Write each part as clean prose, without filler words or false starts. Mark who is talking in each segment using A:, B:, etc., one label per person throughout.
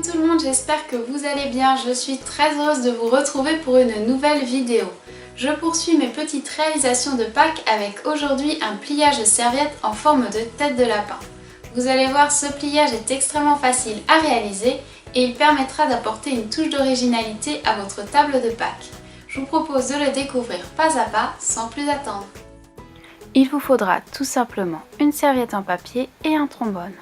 A: Coucou tout le monde, j'espère que vous allez bien. Je suis très heureuse de vous retrouver pour une nouvelle vidéo. Je poursuis mes petites réalisations de Pâques avec aujourd'hui un pliage de serviette en forme de tête de lapin. Vous allez voir, ce pliage est extrêmement facile à réaliser et il permettra d'apporter une touche d'originalité à votre table de Pâques. Je vous propose de le découvrir pas à pas sans plus attendre. Il vous faudra tout simplement une serviette en papier et un trombone.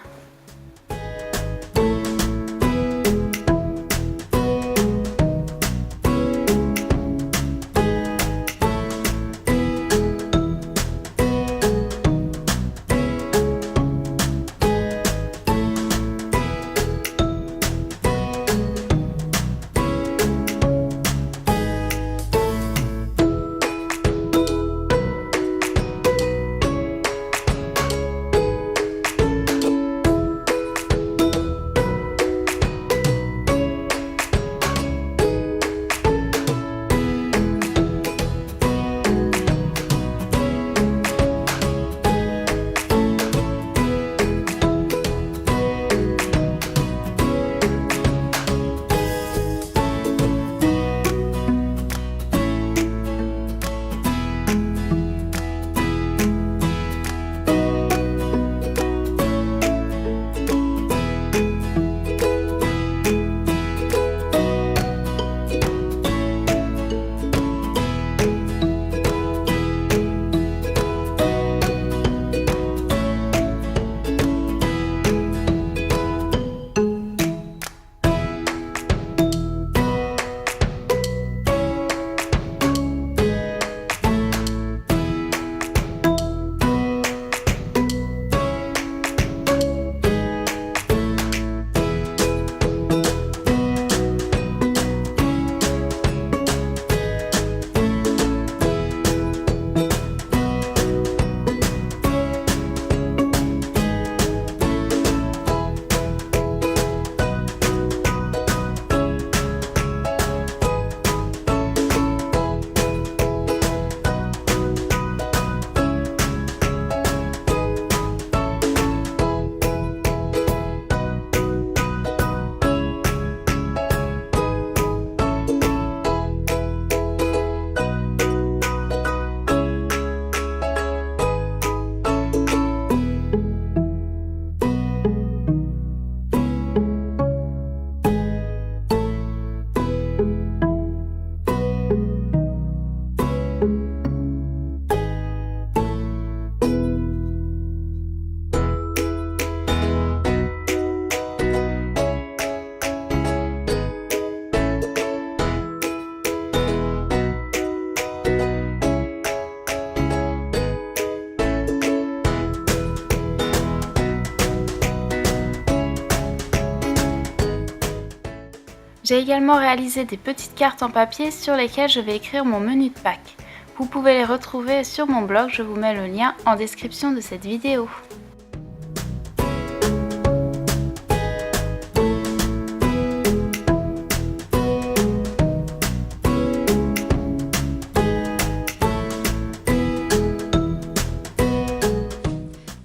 A: J'ai également réalisé des petites cartes en papier sur lesquelles je vais écrire mon menu de Pâques. Vous pouvez les retrouver sur mon blog, je vous mets le lien en description de cette vidéo.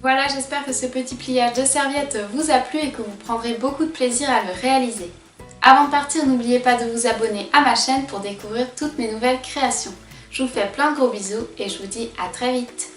A: Voilà, j'espère que ce petit pliage de serviette vous a plu et que vous prendrez beaucoup de plaisir à le réaliser. Avant de partir, n'oubliez pas de vous abonner à ma chaîne pour découvrir toutes mes nouvelles créations. Je vous fais plein de gros bisous et je vous dis à très vite.